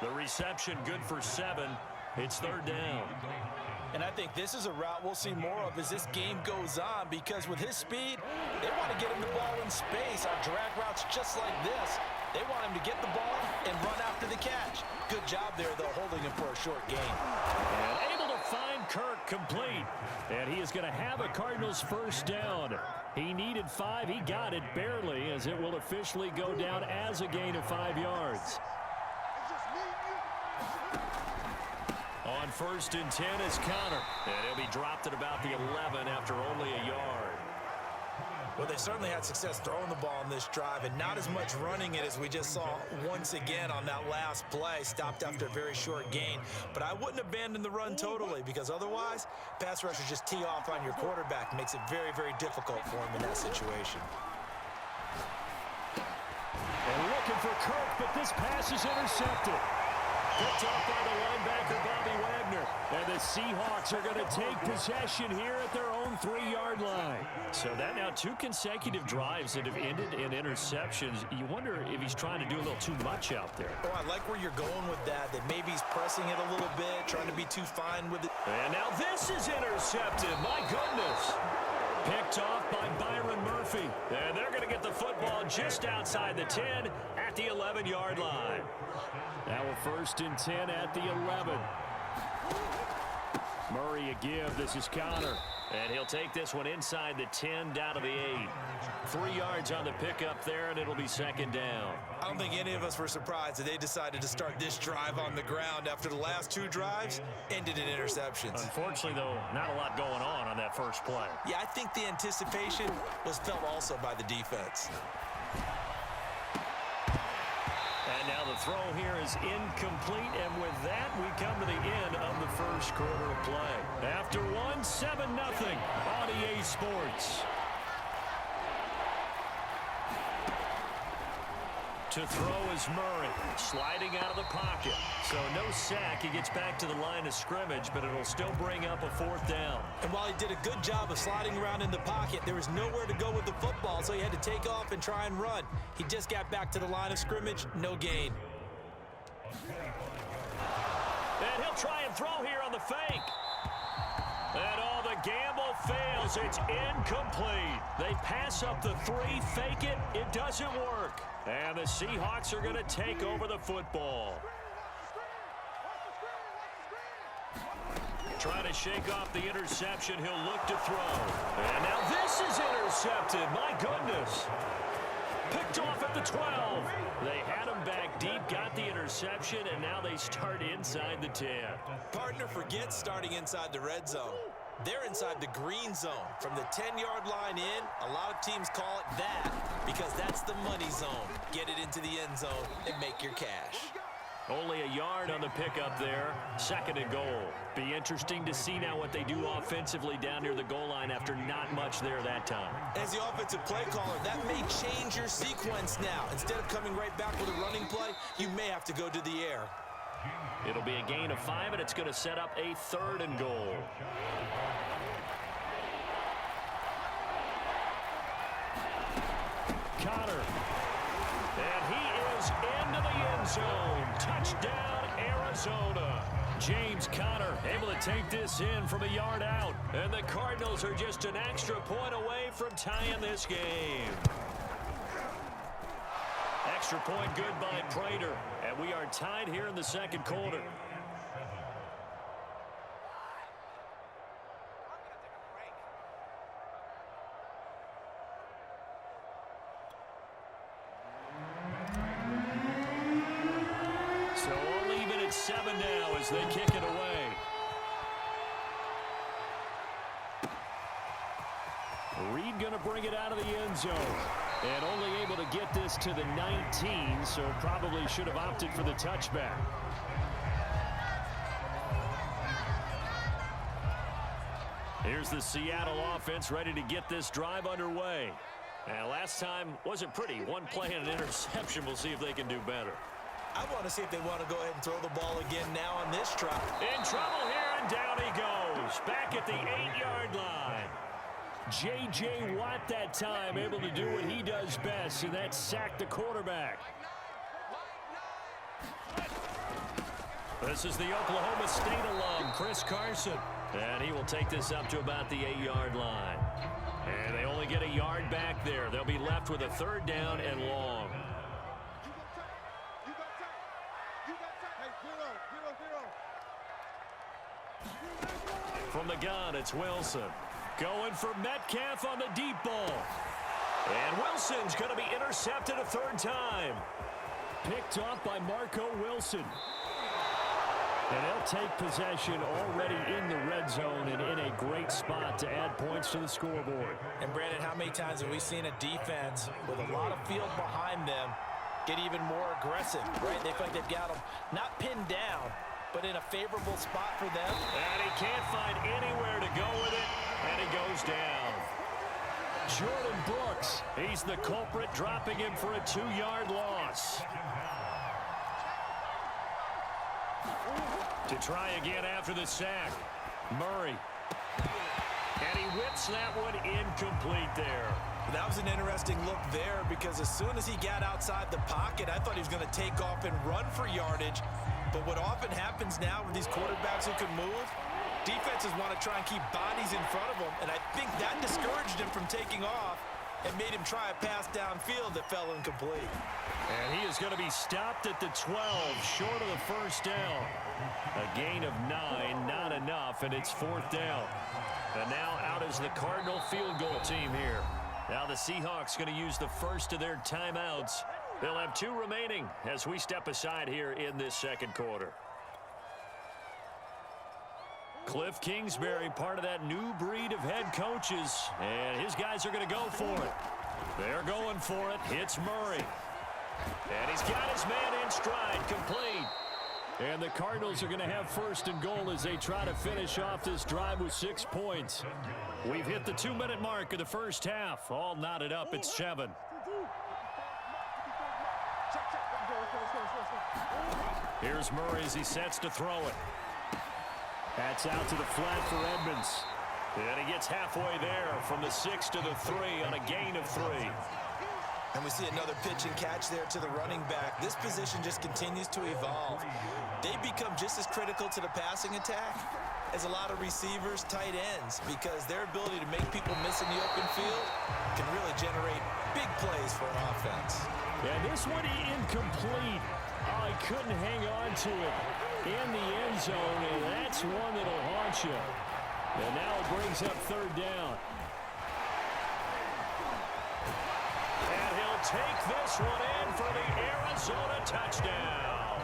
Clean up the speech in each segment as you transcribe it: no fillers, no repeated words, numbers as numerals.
The reception good for 7. It's 3rd down. And I think this is a route we'll see more of as this game goes on, because with his speed, they want to get him the ball in space on drag routes just like this. They want him to get the ball and run after the catch. Good job there, though, holding him for a short gain. And able to find Kirk complete. And he is going to have a Cardinals first down. He needed 5. He got it barely, as it will officially go down as a gain of 5 yards. On 1st and 10 is Connor. And he'll be dropped at about the 11 after only a yard. Well, they certainly had success throwing the ball in this drive, and not as much running it as we just saw once again on that last play. Stopped after a very short gain. But I wouldn't abandon the run totally, because otherwise, pass rushers just tee off on your quarterback. Makes it very, very difficult for him in that situation. And looking for Kirk, but this pass is intercepted. Picked off by the linebacker, Bobby Wagner. And the Seahawks are going to take possession here at their own 3-yard line. So that now 2 consecutive drives that have ended in interceptions. You wonder if he's trying to do a little too much out there. Oh, I like where you're going with that maybe he's pressing it a little bit, trying to be too fine with it. And now this is intercepted. My goodness. Picked off by Byron Murphy. And they're going to get the football just outside the 10 at the 11-yard line. Now a 1st and 10 at the 11. Murray a give. This is Connor. And he'll take this one inside the 10 down to the 8. 3 yards on the pickup there, and it'll be 2nd down. I don't think any of us were surprised that they decided to start this drive on the ground after the last 2 drives ended in interceptions. Unfortunately, though, not a lot going on that first play. Yeah, I think the anticipation was felt also by the defense. And now the throw here is incomplete, and with that, we come to the end of the first quarter of play. After 1, 7-0 on EA Sports. To throw is Murray, sliding out of the pocket. So no sack. He gets back to the line of scrimmage, but it'll still bring up a 4th down. And while he did a good job of sliding around in the pocket, there was nowhere to go with the football, so he had to take off and try and run. He just got back to the line of scrimmage, no gain. And he'll try and throw here on the fake. And all the gamble fails. It's incomplete. They pass up the 3, fake it. It doesn't work. And the Seahawks are going to take over the football. Trying to shake off the interception. He'll look to throw. And now this is intercepted. My goodness. Picked off at the 12. They had him back deep, got the interception, and now they start inside the 10. Partner forgets starting inside the red zone. They're inside the green zone. From the 10-yard line in, a lot of teams call it that because that's the money zone. Get it into the end zone and make your cash. Only a yard on the pickup there. 2nd and goal. Be interesting to see now what they do offensively down near the goal line after not much there that time. As the offensive play caller, that may change your sequence now. Instead of coming right back with a running play, you may have to go to the air. It'll be a gain of 5, and it's going to set up a 3rd and goal. Connor. And he is into the end zone. Touchdown, Arizona. James Conner able to take this in from a yard out. And the Cardinals are just an extra point away from tying this game. Extra point good by Prater. And we are tied here in the 2nd quarter. So all even at 7 now as they kick it away. Reed going to bring it out of the end zone. And only able to get this to the 19, so probably should have opted for the touchback. Here's the Seattle offense ready to get this drive underway. And last time wasn't pretty. 1 play and an interception. We'll see if they can do better. I want to see if they want to go ahead and throw the ball again now on this try. In trouble here, and down he goes. Back at the 8-yard line. J.J. Watt that time able to do what he does best, and that's sack the quarterback. This is the Oklahoma State alum, Chris Carson. And he will take this up to about the 8-yard line. And they only get a yard back there. They'll be left with a 3rd down and long. From the gun, it's Wilson. Going for Metcalf on the deep ball. And Wilson's going to be intercepted a 3rd time. Picked off by Marco Wilson. And they'll take possession already in the red zone and in a great spot to add points to the scoreboard. And Brandon, how many times have we seen a defense with a lot of field behind them get even more aggressive, right? They feel like they've got them not pinned down, but in a favorable spot for them. And he can't find anywhere to go with it, and he goes down. Jordan Brooks, he's the culprit, dropping him for a 2-yard loss. To try again after the sack, Murray. And he whips that one incomplete there. That was an interesting look there because as soon as he got outside the pocket, I thought he was going to take off and run for yardage. But what often happens now with these quarterbacks who can move, defenses want to try and keep bodies in front of them, and I think that discouraged him from taking off and made him try a pass downfield that fell incomplete. And he is going to be stopped at the 12, short of the 1st down. A gain of 9, not enough, and it's 4th down. And now out is the Cardinal field goal team here. Now the Seahawks going to use the first of their timeouts. They'll have 2 remaining as we step aside here in this 2nd quarter. Cliff Kingsbury, part of that new breed of head coaches, and his guys are going to go for it. They're going for it. Hits Murray. And he's got his man in stride, complete. And the Cardinals are going to have 1st and goal as they try to finish off this drive with 6 points. We've hit the 2-minute mark of the 1st half. All knotted up at 7. Here's Murray as he sets to throw it. That's out to the flat for Edmonds. And he gets halfway there from the 6 to the 3 on a gain of 3. And we see another pitch and catch there to the running back. This position just continues to evolve. They become just as critical to the passing attack as a lot of receivers, tight ends, because their ability to make people miss in the open field can really generate big plays for an offense. Yeah, this one incomplete. Oh, he couldn't hang on to it in the end zone, and that's one that'll haunt you. And now it brings up 3rd down. And he'll take this one in for the Arizona touchdown.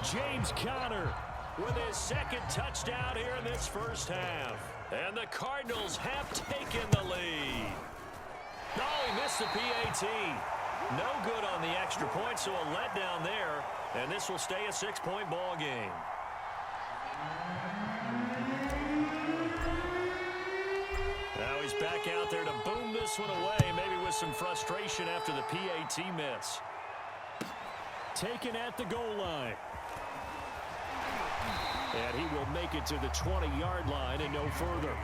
James Conner with his 2nd touchdown here in this 1st half. And the Cardinals have taken the lead. No, he missed the PAT. No good on the extra point, so a letdown there. And this will stay a 6-point ball game. Now he's back out there to boom this one away, maybe with some frustration after the PAT miss. Taken at the goal line. And he will make it to the 20-yard line and no further.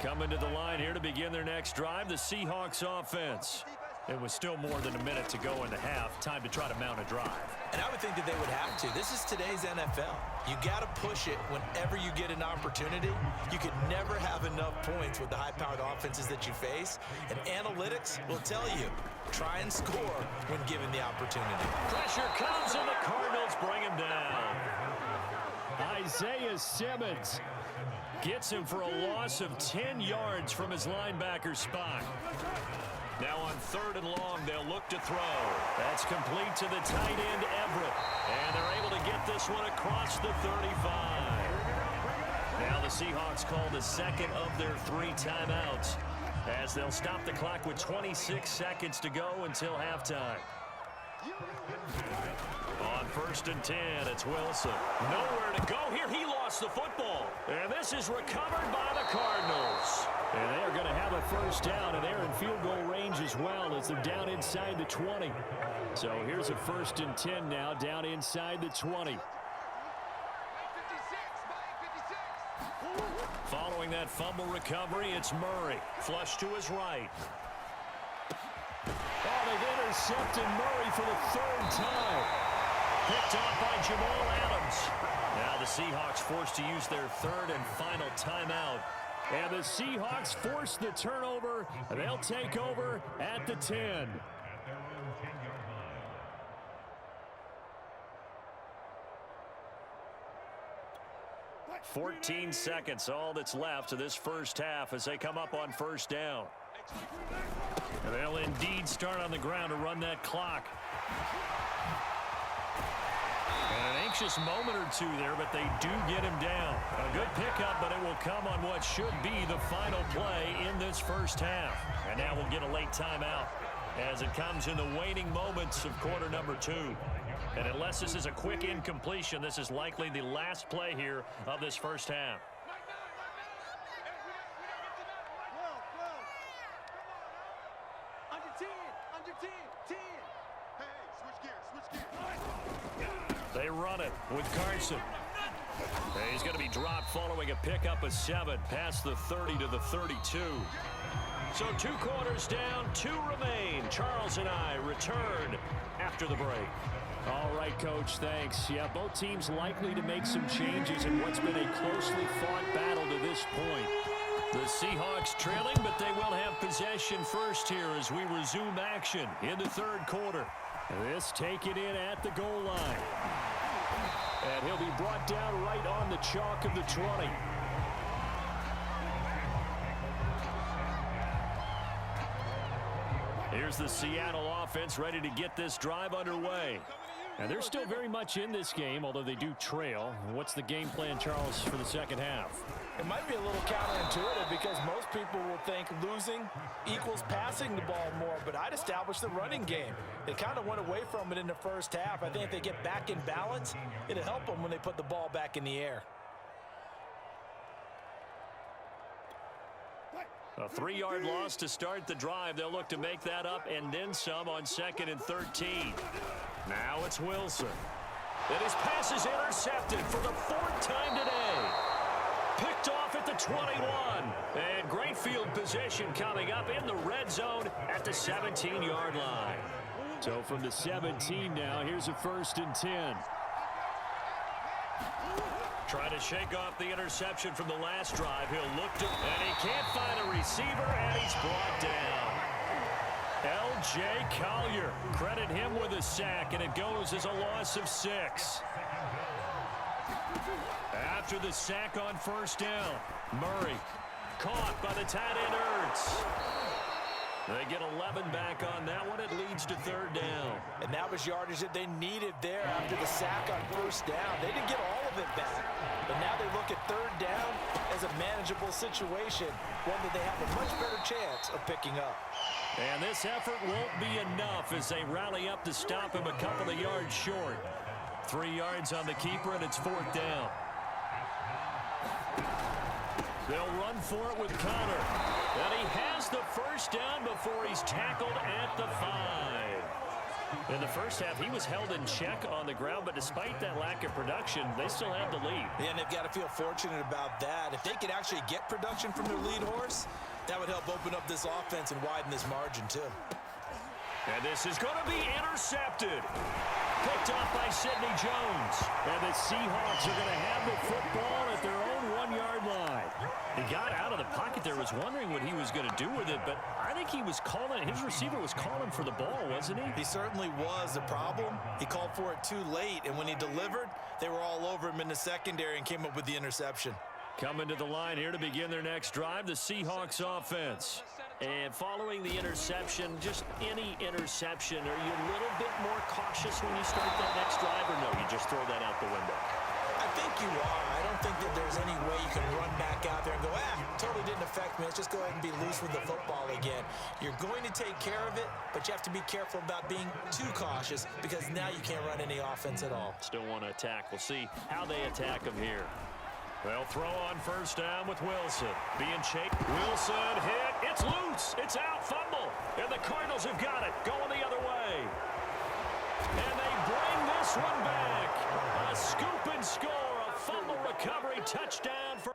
Coming to the line here to begin their next drive, the Seahawks offense. It was still more than a minute to go in the half. Time to try to mount a drive. And I would think that they would have to. This is today's NFL. You got to push it whenever you get an opportunity. You could never have enough points with the high-powered offenses that you face. And analytics will tell you, try and score when given the opportunity. Pressure comes and the Cardinals bring him down. Isaiah Simmons gets him for a loss of 10 yards from his linebacker spot. Now on 3rd and long, they'll look to throw. That's complete to the tight end, Everett. And they're able to get this one across the 35. Now the Seahawks call the 2nd of their 3 timeouts as they'll stop the clock with 26 seconds to go until halftime. On 1st and 10, it's Wilson. Nowhere to go here. He lost the football. And this is recovered by the Cardinals. And they are going to have a 1st down, and they're in field goal range as well as they're down inside the 20. So here's a 1st and 10 now, down inside the 20. Following that that fumble recovery. It's Murray. Flush to his right. Oh, they've intercepted Murray for the third time. Picked off by Jamal Adams. Now the Seahawks forced to use their third and final timeout. And the Seahawks force the turnover. They'll take over at the 10. 14 seconds, all that's left of this first half as they come up on first down. And they'll indeed start on the ground to run that clock. And an anxious moment or two there, but they do get him down. A good pickup, but it will come on what should be the final play in this first half. And now we'll get a late timeout as it comes in the waning moments of quarter number 2. And unless this is a quick incompletion, this is likely the last play here of this first half. They run it with Carson. He's going to be dropped following a pickup of 7 past the 30 to the 32. So 2 quarters down, 2 remain. Charles and I return after the break. All right, Coach, thanks. Yeah, both teams likely to make some changes in what's been a closely fought battle to this point. The Seahawks trailing, but they will have possession first here as we resume action in the third quarter. This taken in at the goal line. And he'll be brought down right on the chalk of the 20. Here's the Seattle offense ready to get this drive underway. And they're still very much in this game, although they do trail. What's the game plan, Charles, for the second half? It might be a little counterintuitive because most people will think losing equals passing the ball more, but I'd establish the running game. They kind of went away from it in the first half. I think if they get back in balance, it'll help them when they put the ball back in the air. A 3-yard loss to start the drive. They'll look to make that up and then some on 2nd and 13. Now it's Wilson. And his pass is intercepted for the 4th time today. Picked off at the 21. And great field position coming up in the red zone at the 17-yard line. So from the 17 now, here's a 1st and 10. Trying to shake off the interception from the last drive. He'll look to, and he can't find a receiver, and he's brought down. L.J. Collier, credit him with a sack, and it goes as a loss of 6. After the sack on 1st down, Murray caught by the tight end Ertz. They get 11 back on that one. It leads to 3rd down. And that was yardage that they needed there after the sack on 1st down. They didn't get all of it back. But now they look at 3rd down as a manageable situation, one that they have a much better chance of picking up. And this effort won't be enough as they rally up to stop him a couple of yards short. 3 yards on the keeper, and it's 4th down. They'll run for it with Connor. And he has the 1st down before he's tackled at the 5. In the first half, he was held in check on the ground, but despite that lack of production, they still have the lead. Yeah, and they've got to feel fortunate about that. If they could actually get production from their lead horse, that would help open up this offense and widen this margin, too. And this is going to be intercepted. Picked off by Sidney Jones. And the Seahawks are going to have the football at their own 1-yard line. He got out of the pocket there, was wondering what he was going to do with it, but I think he was calling, his receiver was calling for the ball, wasn't he? He certainly was. The problem, he called for it too late, and when he delivered, they were all over him in the secondary and came up with the interception. Coming to the line here to begin their next drive, the Seahawks offense. And following the interception, just any interception, are you a little bit more cautious when you start that next drive, or no, you just throw that out the window? I think you are. I don't think that there's any way you can run back out there and go, totally didn't affect me. Let's just go ahead and be loose with the football again. You're going to take care of it, but you have to be careful about being too cautious because now you can't run any offense at all. Still want to attack. We'll see how they attack him here. They'll throw on 1st down with Wilson. Being chased. Wilson hit. It's loose. It's out. Fumble. And the Cardinals have got it. Going the other way. And they bring this one back. A scoop and score. A fumble recovery. Touchdown for...